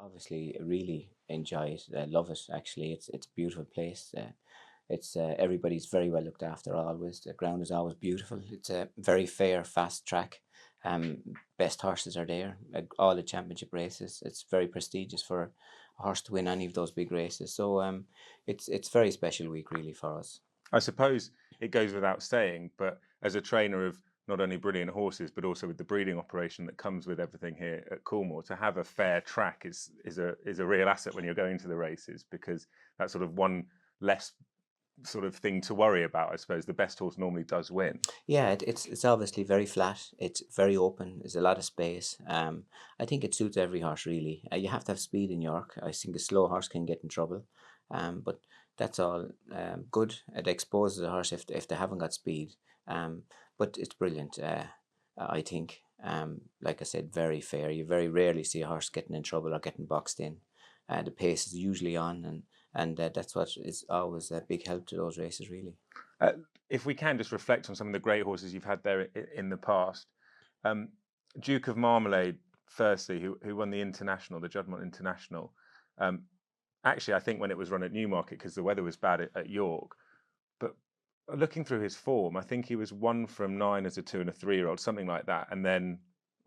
Obviously, really enjoy it. I love it. Actually, it's a beautiful place. It's everybody's very well looked after. Always, the ground is always beautiful. It's a very fair, fast track. Um, Best horses are there. All the championship races. It's very prestigious for a horse to win any of those big races. So it's very special week really for us. I suppose it goes without saying, but as a trainer of not only brilliant horses, but also with the breeding operation that comes with everything here at Coolmore, to have a fair track is a real asset when you're going to the races, because that's sort of one less sort of thing to worry about. I suppose the best horse normally does win. Yeah, it's obviously very flat. It's very open. There's a lot of space. I think it suits every horse really. You have to have speed in York. I think a slow horse can get in trouble, but that's all good. It exposes a horse if they haven't got speed. But it's brilliant. I think. Like I said, very fair. You very rarely see a horse getting in trouble or getting boxed in. The pace is usually on, and that's what is always a big help to those races really. Uh, if we can just reflect on some of the great horses you've had there in the past, um, Duke of Marmalade, firstly, who won the International, the Juddmonte International. Um, Actually, I think when it was run at Newmarket, because the weather was bad at York. But looking through his form, I think he was 1 from 9 as a 2 and a 3-year-old, something like that. And then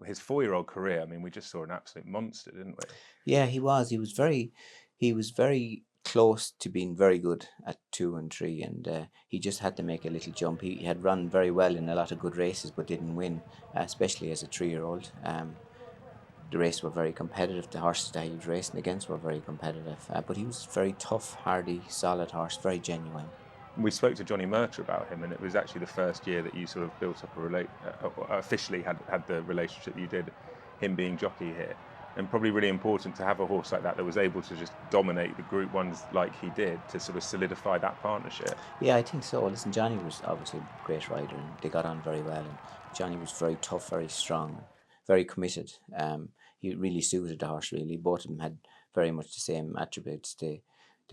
his 4-year-old career, I mean, we just saw an absolute monster, didn't we? Yeah, he was. He was very close to being very good at 2 and 3, and he just had to make a little jump. He had run very well in a lot of good races, but didn't win, especially as a 3-year-old. The races were very competitive. The horses that he was racing against were very competitive, but he was very tough, hardy, solid horse, very genuine. We spoke to Johnny Murter about him, and it was actually the first year that you sort of built up officially had the relationship you did, him being jockey here, and probably really important to have a horse like that was able to just dominate the Group Ones like he did, to sort of solidify that partnership. Yeah, I think so. Listen, Johnny was obviously a great rider, and they got on very well. And Johnny was very tough, very strong, very committed. He really suited the horse. Really, both of them had very much the same attributes. They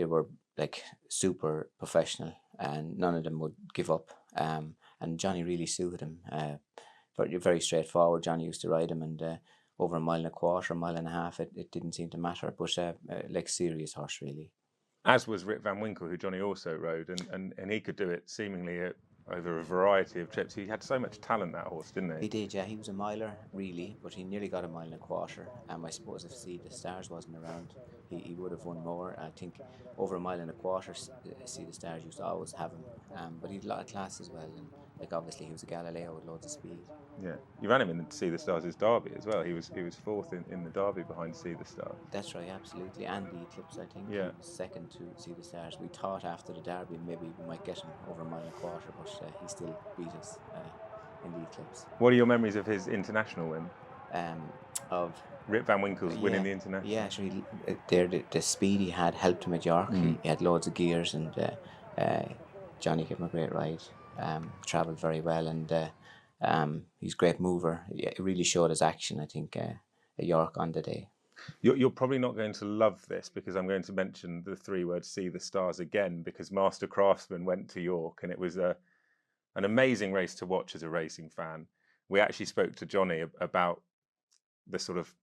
were like super professional, and none of them would give up. And Johnny really suited him. Very straightforward. Johnny used to ride him, and over a mile and a quarter, a mile and a half, it didn't seem to matter. But like serious horse, really. As was Rip Van Winkle, who Johnny also rode, and he could do it seemingly over a variety of trips. He had so much talent, that horse, didn't He he? did, yeah. He was a miler, really, but he nearly got a mile and a quarter. I suppose if See the Stars wasn't around, he would have won more. I think over a mile and a quarter, See the Stars used to always have him. But he had a lot of class as well, and like obviously he was a Galileo with loads of speed. Yeah, you ran him in the See the Stars' Derby as well. He was fourth in the Derby behind See the Stars. That's right, absolutely. And the Eclipse, I think he Yeah. was second to See the Stars. We thought after the Derby maybe we might get him over a mile and a quarter, but he still beat us in the Eclipse. What are your memories of his international win? Um, of Rip Van Winkle's winning Yeah, the international. yeah. Actually, the speed he had helped him at York. He had loads of gears, and Johnny gave him a great ride. Travelled very well, and he's a great mover. Yeah, it really showed his action, I think, at York on the day. You're probably not going to love this, because I'm going to mention the 3 words "See the Stars" again, because Mastercraftsman went to York, and it was an amazing race to watch as a racing fan. We actually spoke to Johnny about the sort of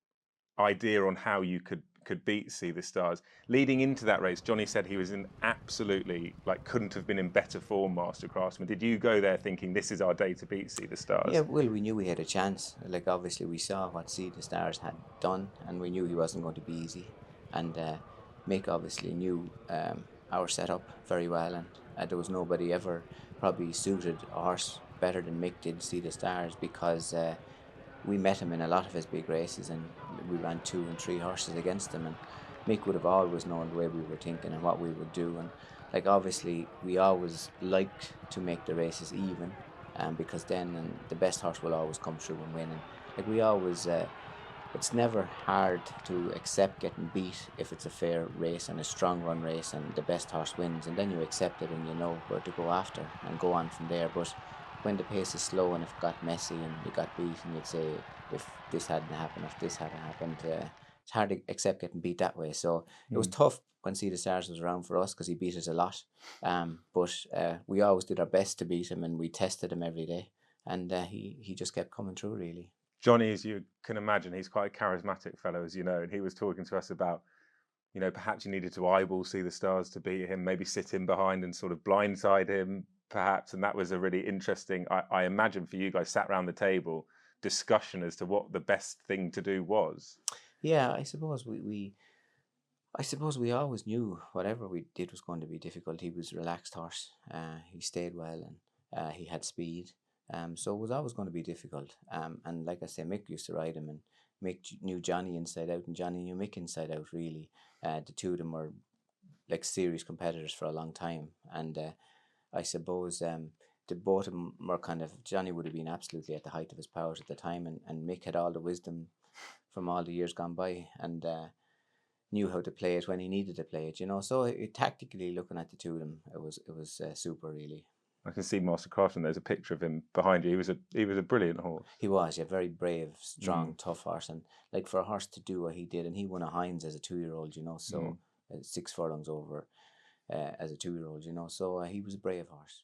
idea on how you could beat See the Stars. Leading into that race, Johnny said he was in absolutely, like, couldn't have been in better form, Master Craftsman. Did you go there thinking this is our day to beat See the Stars? Yeah, well, we knew we had a chance. Like obviously, we saw what See the Stars had done, and we knew he wasn't going to be easy. And Mick obviously knew our setup very well, and there was nobody ever probably suited a horse better than Mick did See the Stars, because we met him in a lot of his big races, and we ran 2 and 3 horses against him, and Mick would have always known the way we were thinking and what we would do. And like obviously we always liked to make the races even, because then the best horse will always come through and win. And like we always it's never hard to accept getting beat if it's a fair race and a strong run race and the best horse wins, and then you accept it and you know where to go after and go on from there. But when the pace is slow and if it got messy and you got beat, and you'd say if this hadn't happened, if this hadn't happened, it's hard to accept getting beat that way. So it was tough when See the Stars was around for us, because he beat us a lot. But we always did our best to beat him, and we tested him every day, and he just kept coming through really. Johnny, as you can imagine, he's quite a charismatic fellow, as you know, and he was talking to us about, perhaps you needed to eyeball see the stars to beat him, maybe sit in behind and sort of blindside him, perhaps. And that was a really interesting, I imagine for you guys sat around the table, discussion as to what the best thing to do was. Yeah, I suppose we always knew whatever we did was going to be difficult. He was a relaxed horse. He stayed well, and he had speed. So it was always going to be difficult. And like I say, Mick used to ride him, and Mick knew Johnny inside out, and Johnny knew Mick inside out. Really, the two of them were like serious competitors for a long time. And I suppose the both of them were kind of, Johnny would have been absolutely at the height of his powers at the time, and Mick had all the wisdom from all the years gone by, and knew how to play it when he needed to play it. So tactically looking at the two of them, it was super really. I can see Mastercraftsman. There's a picture of him behind you. He was a brilliant horse. He was, yeah, very brave, strong, tough horse, and like for a horse to do what he did, and he won a Heinz as a 2-year-old, so 6 furlongs over as a 2-year-old, so he was a brave horse.